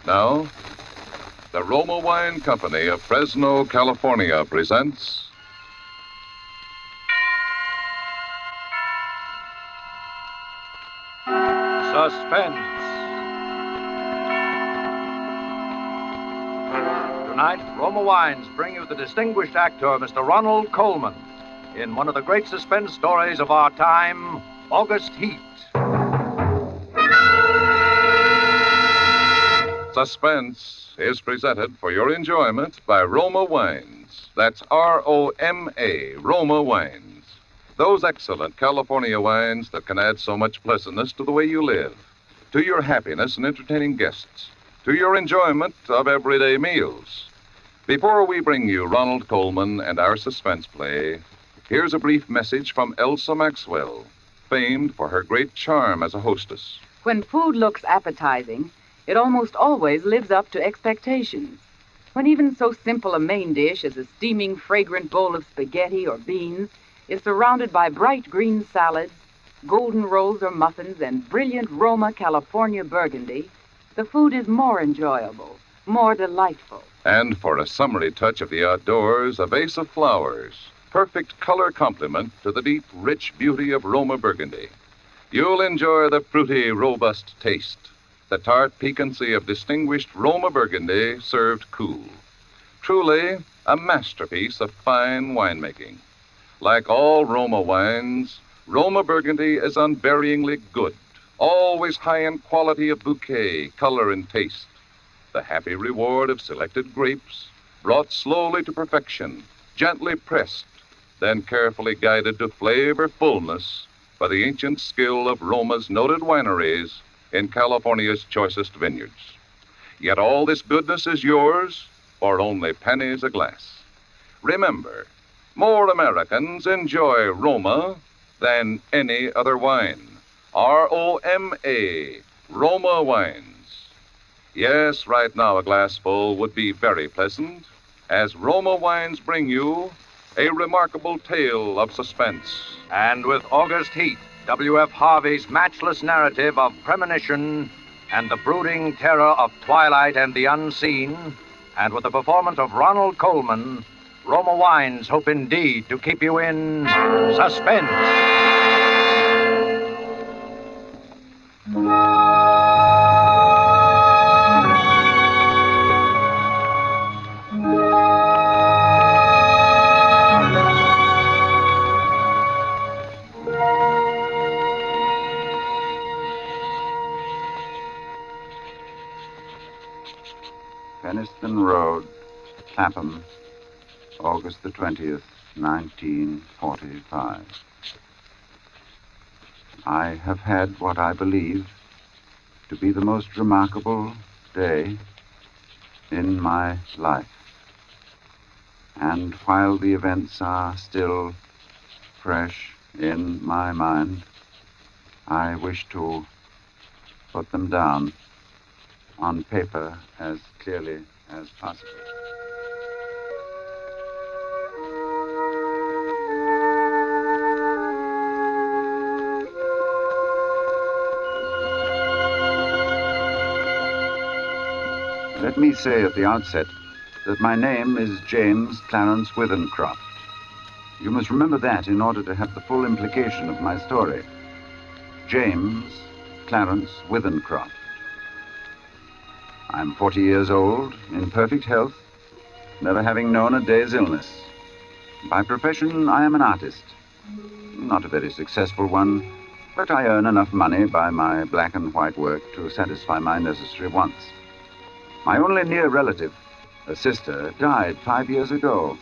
Now, the Roma Wine Company of Fresno, California presents Suspense. Tonight, Roma Wines bring you the distinguished actor, Mr. Ronald Colman, in one of the great suspense stories of our time, August Heat. Suspense is presented for your enjoyment by Roma Wines. That's R-O-M-A, Roma Wines. Those excellent California wines that can add so much pleasantness to the way you live, to your happiness in entertaining guests, to your enjoyment of everyday meals. Before we bring you Ronald Colman and our suspense play, here's a brief message from Elsa Maxwell, famed for her great charm as a hostess. When food looks appetizing, it almost always lives up to expectations. When even so simple a main dish as a steaming, fragrant bowl of spaghetti or beans is surrounded by bright green salads, golden rolls or muffins, and brilliant Roma California burgundy, the food is more enjoyable, more delightful. And for a summery touch of the outdoors, a vase of flowers, perfect color complement to the deep, rich beauty of Roma burgundy. You'll enjoy the fruity, robust taste, the tart piquancy of distinguished Roma burgundy served cool. Truly, a masterpiece of fine winemaking. Like all Roma wines, Roma burgundy is unvaryingly good, always high in quality of bouquet, color, and taste. The happy reward of selected grapes, brought slowly to perfection, gently pressed, then carefully guided to flavor fullness by the ancient skill of Roma's noted wineries in California's choicest vineyards. Yet all this goodness is yours for only pennies a glass. Remember, more Americans enjoy Roma than any other wine. R-O-M-A, Roma Wines. Yes, right now a glassful would be very pleasant, as Roma Wines bring you a remarkable tale of suspense. And with August Heat, W.F. Harvey's matchless narrative of premonition and the brooding terror of twilight and the unseen, and with the performance of Ronald Colman, Roma Wines hope indeed to keep you in suspense. Peniston Road, Clapham, August the 20th, 1945. I have had what I believe to be the most remarkable day in my life. And while the events are still fresh in my mind, I wish to put them down on paper as clearly as possible. Let me say at the outset that my name is James Clarence Withencroft. You must remember that in order to have the full implication of my story. James Clarence Withencroft. I'm 40 years old, in perfect health, never having known a day's illness. By profession, I am an artist. Not a very successful one, but I earn enough money by my black and white work to satisfy my necessary wants. My only near relative, a sister, died 5 years ago,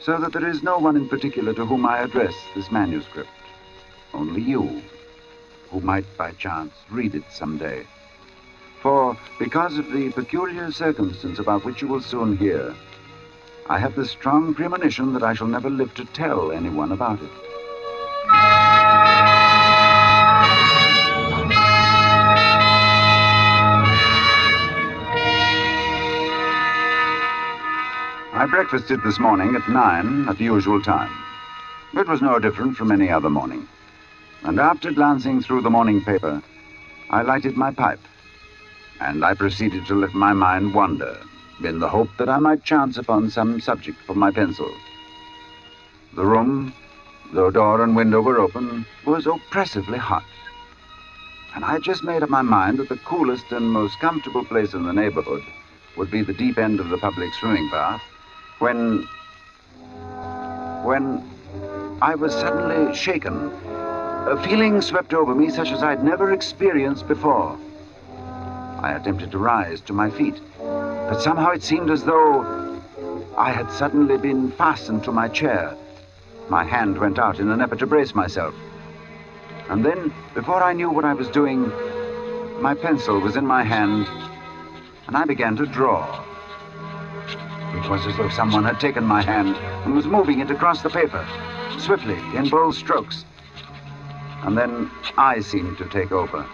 so that there is no one in particular to whom I address this manuscript. Only you, who might by chance read it someday. For, because of the peculiar circumstance about which you will soon hear, I have the strong premonition that I shall never live to tell anyone about it. I breakfasted this morning at 9 at the usual time. It was no different from any other morning. And after glancing through the morning paper, I lighted my pipe. and I proceeded to let my mind wander, in the hope that I might chance upon some subject for my pencil. The room, though door and window were open, was oppressively hot. And I had just made up my mind that the coolest and most comfortable place in the neighborhood would be the deep end of the public swimming bath, when I was suddenly shaken. A feeling swept over me such as I'd never experienced before. I attempted to rise to my feet, but somehow it seemed as though I had suddenly been fastened to my chair. My hand went out in an effort to brace myself. And then, before I knew what I was doing, my pencil was in my hand, and I began to draw. It was as though someone had taken my hand and was moving it across the paper, swiftly, in bold strokes. And then I seemed to take over.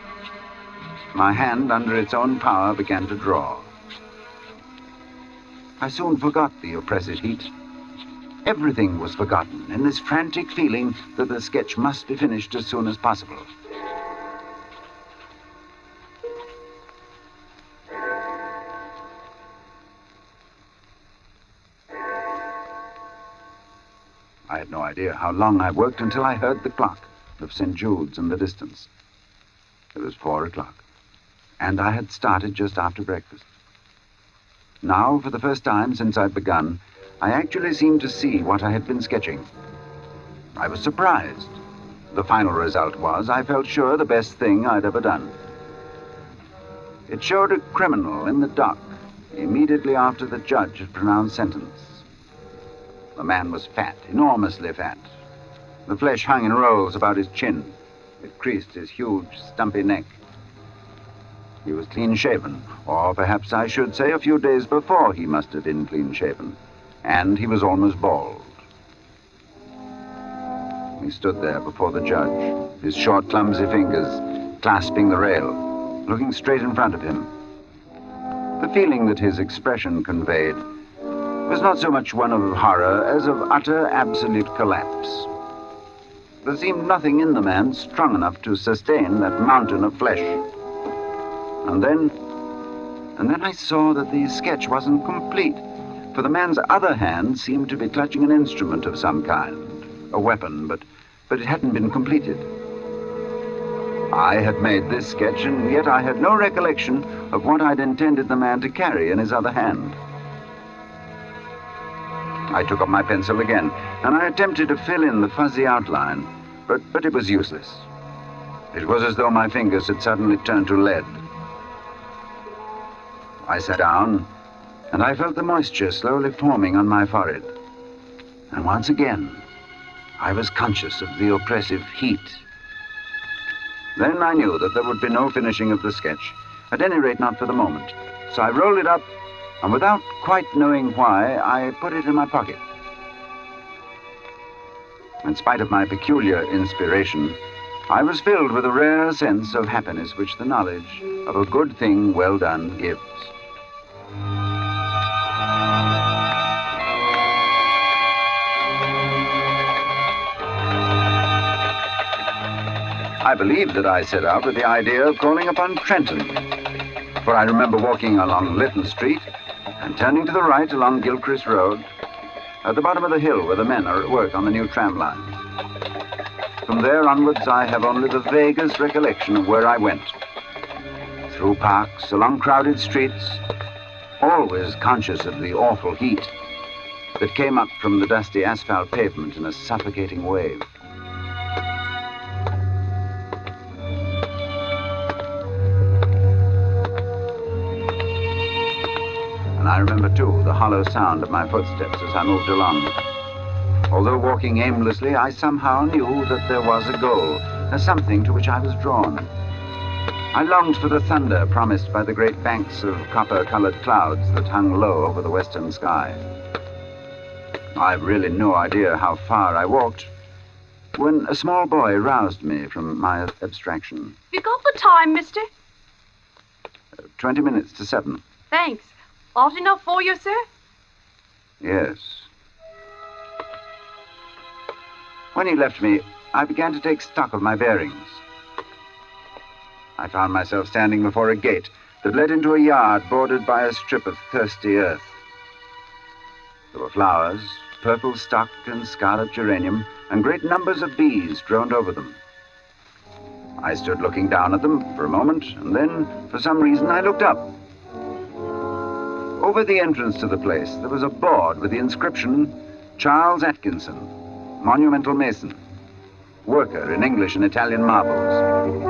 My hand, under its own power, began to draw. I soon forgot the oppressive heat. Everything was forgotten in this frantic feeling that the sketch must be finished as soon as possible. I had no idea how long I worked until I heard the clock of St. Jude's in the distance. It was 4 o'clock, and I had started just after breakfast. Now, for the first time since I'd begun, I actually seemed to see what I had been sketching. I was surprised. The final result was, I felt sure, the best thing I'd ever done. It showed a criminal in the dock immediately after the judge had pronounced sentence. The man was fat, enormously fat. The flesh hung in rolls about his chin. It creased his huge, stumpy neck. He was clean-shaven, or perhaps I should say a few days before he must have been clean-shaven. And he was almost bald. He stood there before the judge, his short, clumsy fingers clasping the rail, looking straight in front of him. The feeling that his expression conveyed was not so much one of horror as of utter, absolute collapse. There seemed nothing in the man strong enough to sustain that mountain of flesh. And then I saw that the sketch wasn't complete, for the man's other hand seemed to be clutching an instrument of some kind, a weapon, but it hadn't been completed. I had made this sketch, and yet I had no recollection of what I'd intended the man to carry in his other hand. I took up my pencil again, and I attempted to fill in the fuzzy outline, but it was useless. It was as though my fingers had suddenly turned to lead. I sat down, and I felt the moisture slowly forming on my forehead. And once again, I was conscious of the oppressive heat. Then I knew that there would be no finishing of the sketch, at any rate not for the moment. So I rolled it up, and without quite knowing why, I put it in my pocket. In spite of my peculiar inspiration, I was filled with a rare sense of happiness which the knowledge of a good thing well done gives. I believe that I set out with the idea of calling upon Trenton, for I remember walking along Lytton Street and turning to the right along Gilchrist Road, at the bottom of the hill where the men are at work on the new tram line. From there onwards, I have only the vaguest recollection of where I went. Through parks, along crowded streets, always conscious of the awful heat that came up from the dusty asphalt pavement in a suffocating wave. And I remember, too, the hollow sound of my footsteps as I moved along. Although walking aimlessly, I somehow knew that there was a goal, something to which I was drawn. I longed for the thunder promised by the great banks of copper-colored clouds that hung low over the western sky. I've really no idea how far I walked when a small boy roused me from my abstraction. You got the time, mister? 20 minutes to 7. Thanks. Hot enough for you, sir? Yes. When he left me, I began to take stock of my bearings. I found myself standing before a gate that led into a yard bordered by a strip of thirsty earth. There were flowers, purple stock and scarlet geranium, and great numbers of bees droned over them. I stood looking down at them for a moment, and then, for some reason, I looked up. Over the entrance to the place, there was a board with the inscription, Charles Atkinson, Monumental Mason, worker in English and Italian marbles.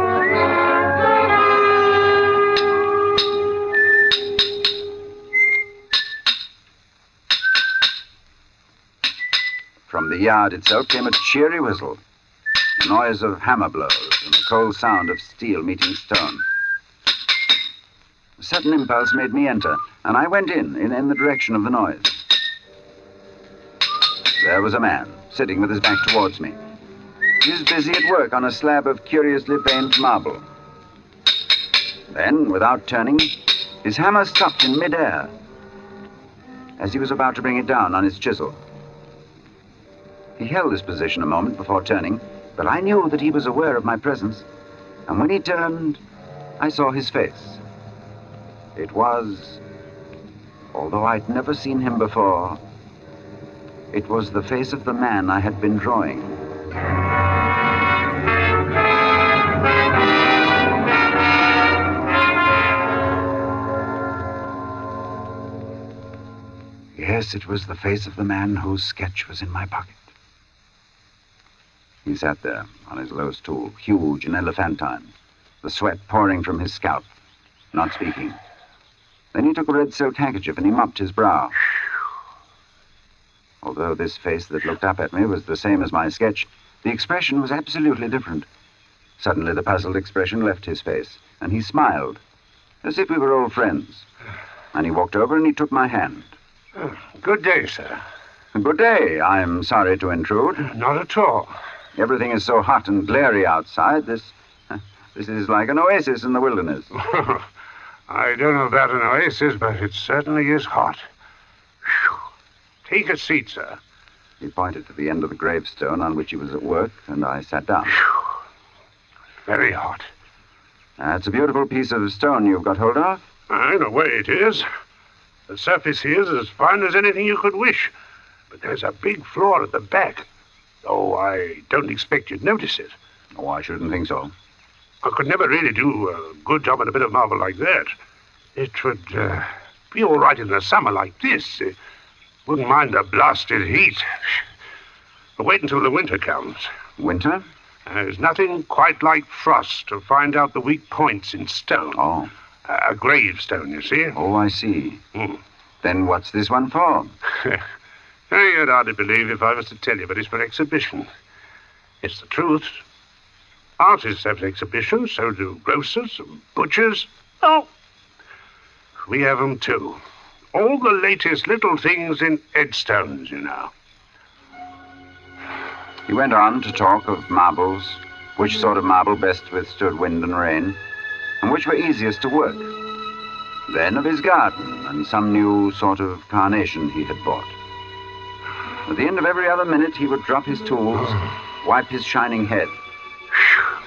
From the yard itself came a cheery whistle, the noise of hammer blows and the cold sound of steel meeting stone. A sudden impulse made me enter, and I went in the direction of the noise. There was a man, sitting with his back towards me. He was busy at work on a slab of curiously veined marble. Then, without turning, his hammer stopped in midair as he was about to bring it down on his chisel. He held this position a moment before turning, but I knew that he was aware of my presence, and when he turned, I saw his face. It was, although I'd never seen him before, it was the face of the man I had been drawing. Yes, it was the face of the man whose sketch was in my pocket. He sat there on his low stool, huge and elephantine, the sweat pouring from his scalp, not speaking. Then he took a red silk handkerchief and he mopped his brow. Although this face that looked up at me was the same as my sketch, the expression was absolutely different. Suddenly the puzzled expression left his face, and he smiled, as if we were old friends. And he walked over and he took my hand. Good day, sir. Good day. I'm sorry to intrude. Not at all. Everything is so hot and glary outside. This is like an oasis in the wilderness. I don't know about an oasis, but it certainly is hot. Whew. Take a seat, sir. He pointed to the end of the gravestone on which he was at work, and I sat down. Whew. Very hot. It's a beautiful piece of stone you've got hold of. In a way it is. The surface here is as fine as anything you could wish. But there's a big flaw at the back. Though I don't expect you'd notice it. Oh, I shouldn't think so. I could never really do a good job on a bit of marble like that. It would be all right in the summer like this. Wouldn't mind the blasted heat. But wait until the winter comes. Winter? There's nothing quite like frost to find out the weak points in stone. Oh. A gravestone, you see. Oh, I see. Then what's this one for? You'd hardly believe if I was to tell you, but it's for exhibition. It's the truth. Artists have exhibitions, so do grocers and butchers. Oh, we have them too. All the latest little things in headstones, you know. He went on to talk of marbles, which sort of marble best withstood wind and rain, and which were easiest to work. Then of his garden and some new sort of carnation he had bought. At the end of every other minute, he would drop his tools, wipe his shining head.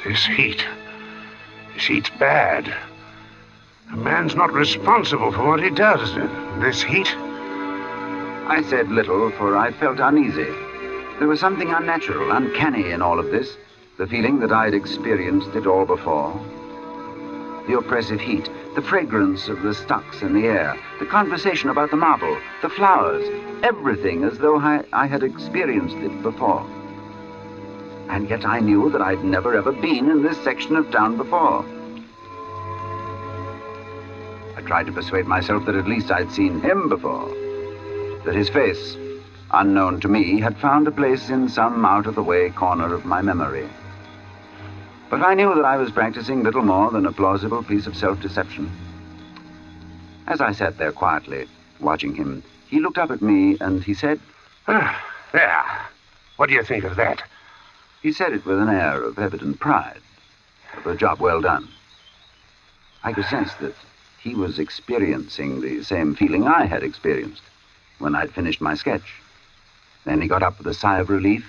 This heat's bad. A man's not responsible for what he does in this heat. I said little, for I felt uneasy. There was something unnatural, uncanny in all of this, the feeling that I'd experienced it all before. The oppressive heat, the fragrance of the stocks in the air, the conversation about the marble, the flowers, everything as though I had experienced it before. And yet I knew that I'd never ever been in this section of town before. I tried to persuade myself that at least I'd seen him before, that his face, unknown to me, had found a place in some out-of-the-way corner of my memory. But I knew that I was practicing little more than a plausible piece of self-deception. As I sat there quietly, watching him, he looked up at me and he said, There. What do you think of that? He said it with an air of evident pride, of a job well done. I could sense that he was experiencing the same feeling I had experienced when I'd finished my sketch. Then he got up with a sigh of relief.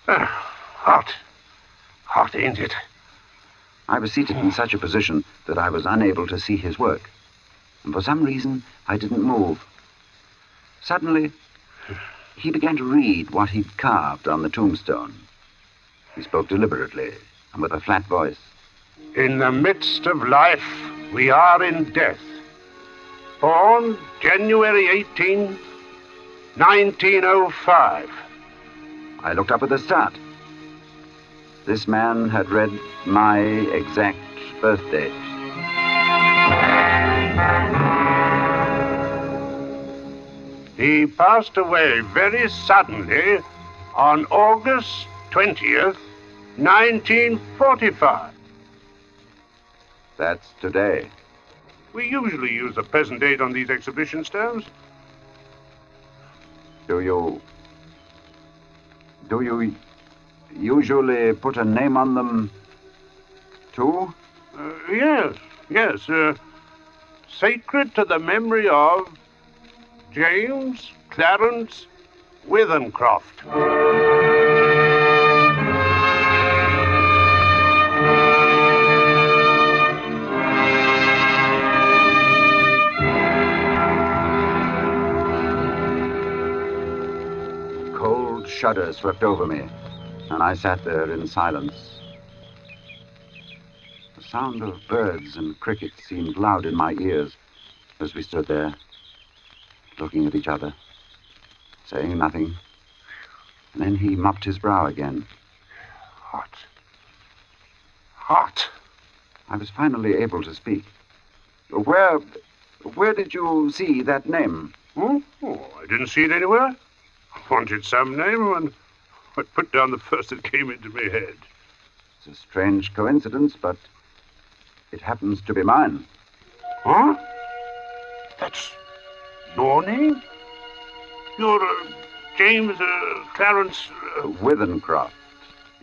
Hot. Hot, ain't it? I was seated in such a position that I was unable to see his work. And for some reason, I didn't move. Suddenly, he began to read what he'd carved on the tombstone. He spoke deliberately and with a flat voice. In the midst of life, we are in death. Born January 18, 1905. I looked up at the start. This man had read my exact birth date. He passed away very suddenly on August 20th, 1945. That's today. We usually use the present date on these exhibition stones. Do you usually put a name on them, too? Yes. Sacred to the memory of James Clarence Withencroft. Cold shudder swept over me, and I sat there in silence. The sound of birds and crickets seemed loud in my ears as we stood there, looking at each other, saying nothing. And then he mopped his brow again. Hot. I was finally able to speak. Where did you see that name? Oh, I didn't see it anywhere. I wanted some name, and I put down the first that came into my head. It's a strange coincidence, but it happens to be mine. Huh? That's your name? You're James Clarence... Withencroft,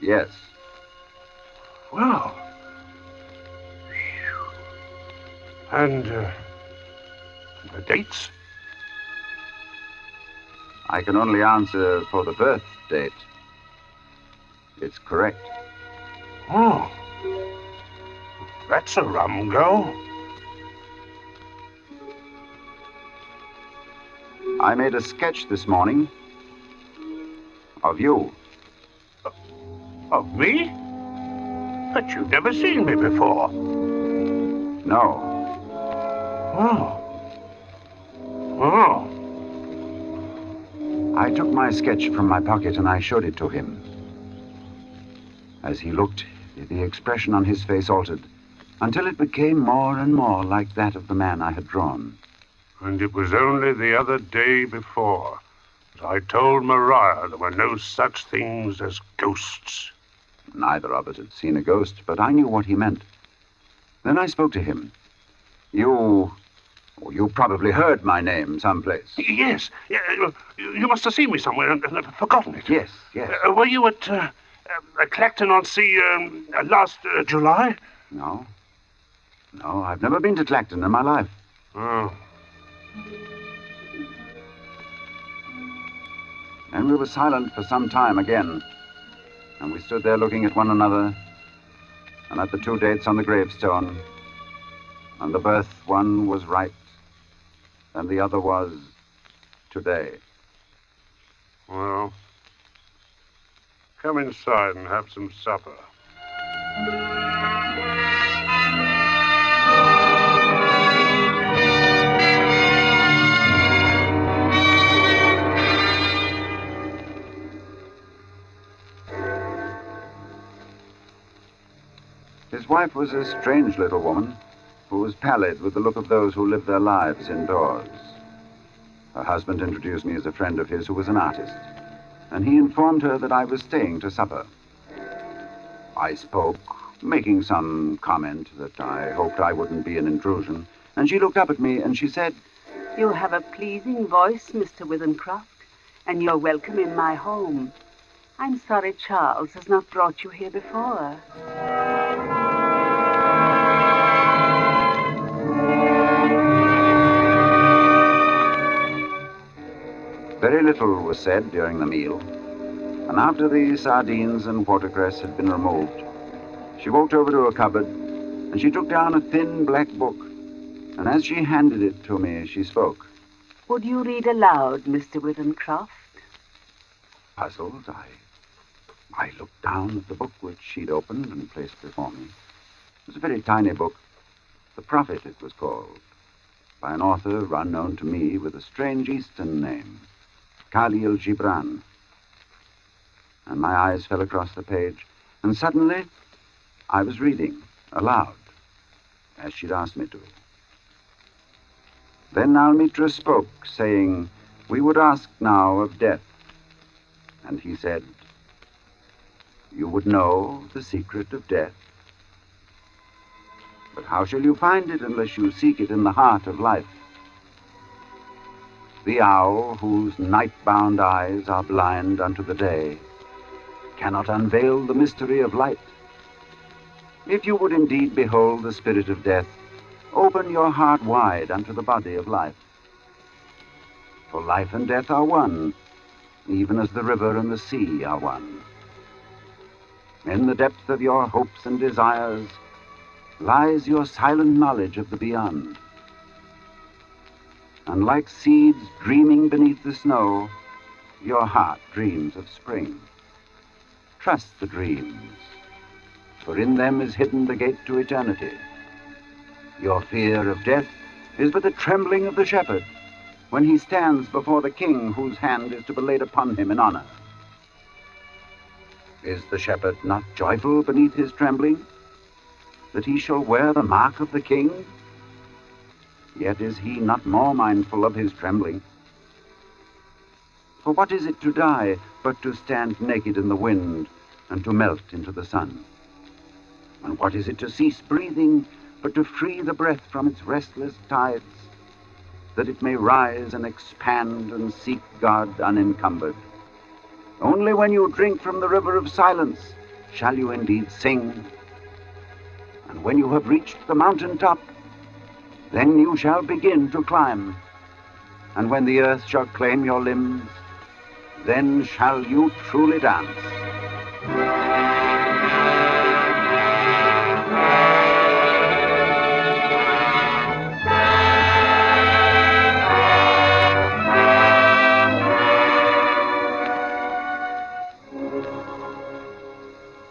yes. Well... And the dates? I can only answer for the birth date. It's correct. Oh. That's a rum go. I made a sketch this morning of you. Of me? But you've never seen me before. No. Oh. I took my sketch from my pocket and I showed it to him. As he looked, the expression on his face altered until it became more and more like that of the man I had drawn. And it was only the other day before that I told Maria there were no such things as ghosts. Neither of us had seen a ghost, but I knew what he meant. Then I spoke to him. You probably heard my name someplace. Yes. You must have seen me somewhere and forgotten it. Yes. Were you at Clacton-on-Sea last July? No, I've never been to Clacton in my life. Oh. And we were silent for some time again. And we stood there looking at one another and at the two dates on the gravestone. And the birth one was right, and the other was today. Well, come inside and have some supper. His wife was a strange little woman who was pallid with the look of those who live their lives indoors. Her husband introduced me as a friend of his who was an artist, and he informed her that I was staying to supper. I spoke, making some comment that I hoped I wouldn't be an intrusion, and she looked up at me and she said, "You have a pleasing voice, Mr. Withencroft, and you're welcome in my home. I'm sorry Charles has not brought you here before." Very little was said during the meal, and after the sardines and watercress had been removed, She walked over to a cupboard, and she took down a thin black book. And as she handed it to me, she spoke. Would you read aloud, Mr. Withercroft? Puzzled, I looked down at the book which she'd opened and placed before me. It was a very tiny book. The Prophet, it was called, by an author unknown to me with a strange Eastern name, Khalil Gibran. And my eyes fell across the page, and suddenly I was reading aloud, as she'd asked me to. Then Almitra spoke, saying, we would ask now of death. And he said, you would know the secret of death. But how shall you find it unless you seek it in the heart of life? The owl, whose night-bound eyes are blind unto the day, cannot unveil the mystery of light. If you would indeed behold the spirit of death, open your heart wide unto the body of life. For life and death are one, even as the river and the sea are one. In the depth of your hopes and desires lies your silent knowledge of the beyond. And like seeds dreaming beneath the snow, your heart dreams of spring. Trust the dreams, for in them is hidden the gate to eternity. Your fear of death is but the trembling of the shepherd when he stands before the king whose hand is to be laid upon him in honor. Is the shepherd not joyful beneath his trembling, that he shall wear the mark of the king? Yet is he not more mindful of his trembling. For what is it to die but to stand naked in the wind and to melt into the sun? And what is it to cease breathing but to free the breath from its restless tides, that it may rise and expand and seek God unencumbered? Only when you drink from the river of silence shall you indeed sing. And when you have reached the mountain top, then you shall begin to climb. And when the earth shall claim your limbs, then shall you truly dance.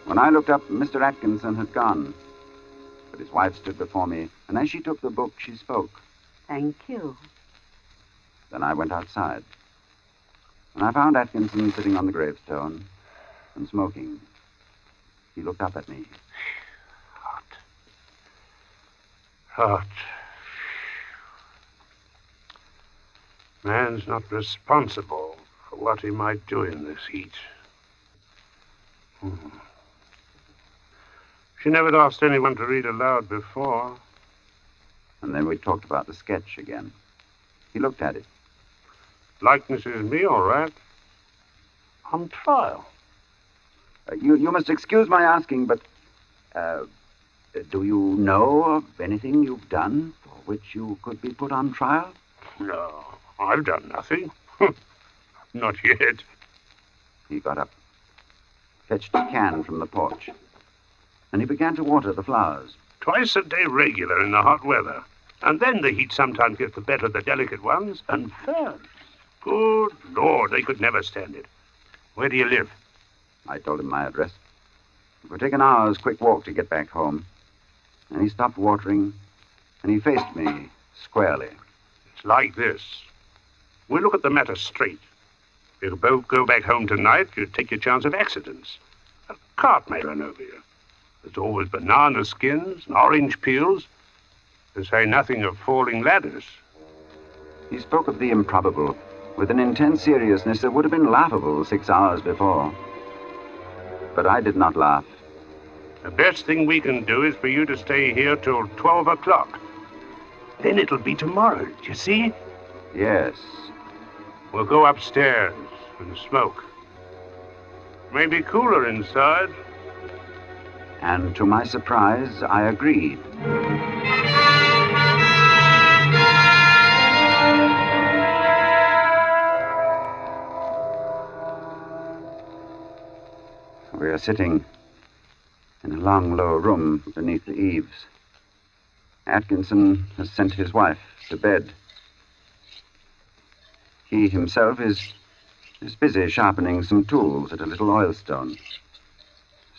When I looked up, Mr. Atkinson had gone. But his wife stood before me, and as she took the book, she spoke. Thank you. Then I went outside. And I found Atkinson sitting on the gravestone and smoking. He looked up at me. Hot. Man's not responsible for what he might do in this heat. She never asked anyone to read aloud before. And then we talked about the sketch again. He looked at it. Likeness is me, all right. On trial. You must excuse my asking, but do you know of anything you've done for which you could be put on trial? No, I've done nothing. Not yet. He got up, fetched a can from the porch, and he began to water the flowers. Twice a day regular in the hot weather. And then the heat sometimes gets the better of the delicate ones. And ferns. Good Lord, they could never stand it. Where do you live? I told him my address. It would take an hour's quick walk to get back home. And he stopped watering, and he faced me squarely. It's like this. We'll look at the matter straight. If you both go back home tonight, you take your chance of accidents. A cart may run over you. There's always banana skins and orange peels, to say nothing of falling ladders. He spoke of the improbable with an intense seriousness that would have been laughable 6 hours before. But I did not laugh. The best thing we can do is for you to stay here till 12 o'clock. Then it'll be tomorrow, do you see? Yes. We'll go upstairs and smoke. Maybe cooler inside. And to my surprise, I agreed. We are sitting in a long, low room beneath the eaves. Atkinson has sent his wife to bed. He himself is busy sharpening some tools at a little oilstone,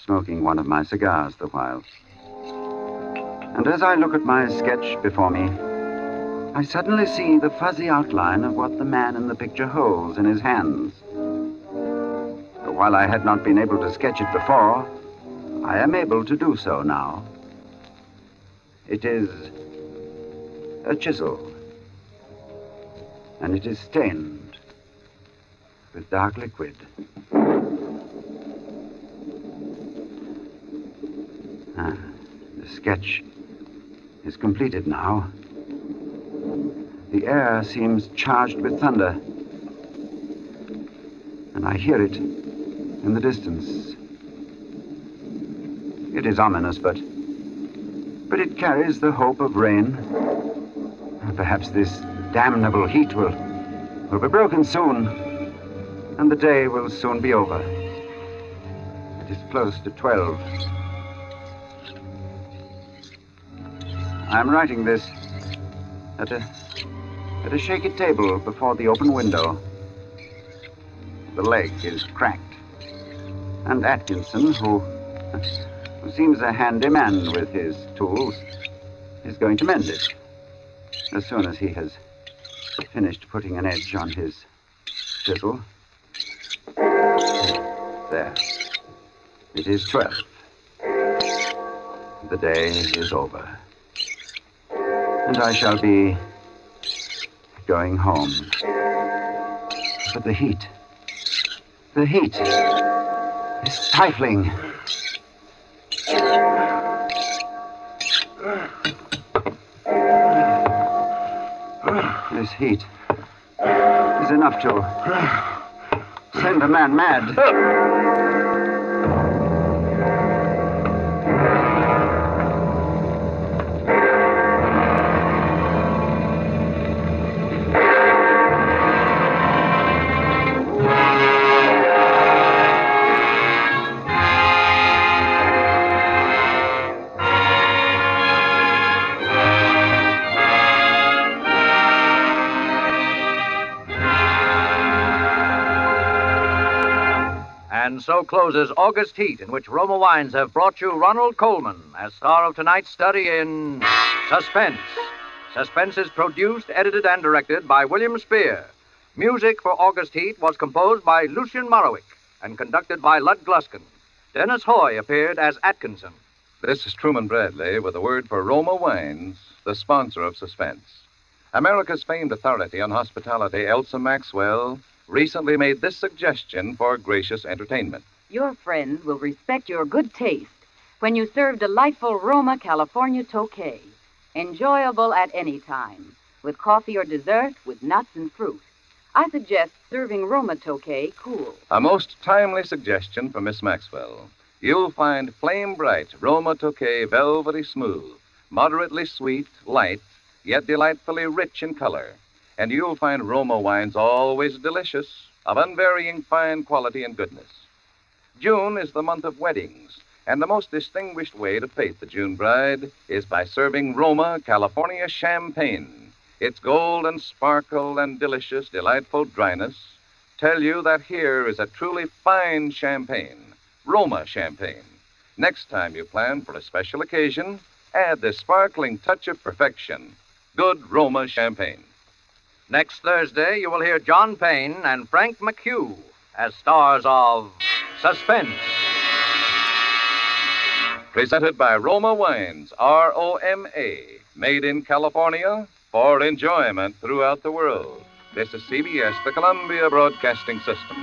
smoking one of my cigars the while. And as I look at my sketch before me, I suddenly see the fuzzy outline of what the man in the picture holds in his hands. But while I had not been able to sketch it before, I am able to do so now. It is a chisel, and it is stained with dark liquid. The sketch is completed now. The air seems charged with thunder, and I hear it in the distance. It is ominous, but it carries the hope of rain. Perhaps this damnable heat will be broken soon, and the day will soon be over. It is close to 12. I'm writing this at a shaky table before the open window. The leg is cracked, and Atkinson, who seems a handy man with his tools, is going to mend it as soon as he has finished putting an edge on his chisel. There. It is 12. The day is over, and I shall be going home. But the heat is stifling. This heat is enough to send a man mad. And so closes August Heat, in which Roma Wines have brought you Ronald Colman as star of tonight's study in Suspense. Suspense is produced, edited, and directed by William Spear. Music for August Heat was composed by Lucien Morawick and conducted by Lud Gluskin. Dennis Hoy appeared as Atkinson. This is Truman Bradley with a word for Roma Wines, the sponsor of Suspense. America's famed authority on hospitality, Elsa Maxwell, recently made this suggestion for gracious entertainment. Your friends will respect your good taste when you serve delightful Roma California Tokay, enjoyable at any time, with coffee or dessert, with nuts and fruit. I suggest serving Roma Tokay cool. A most timely suggestion from Miss Maxwell. You'll find flame bright Roma Tokay velvety smooth, moderately sweet, light, yet delightfully rich in color. And you'll find Roma wines always delicious, of unvarying fine quality and goodness. June is the month of weddings, and the most distinguished way to fate the June bride is by serving Roma California champagne. Its gold and sparkle and delicious, delightful dryness tell you that here is a truly fine champagne, Roma champagne. Next time you plan for a special occasion, add this sparkling touch of perfection, good Roma champagne. Next Thursday, you will hear John Payne and Frank McHugh as stars of Suspense. Presented by Roma Wines, R-O-M-A, made in California for enjoyment throughout the world. This is CBS, the Columbia Broadcasting System.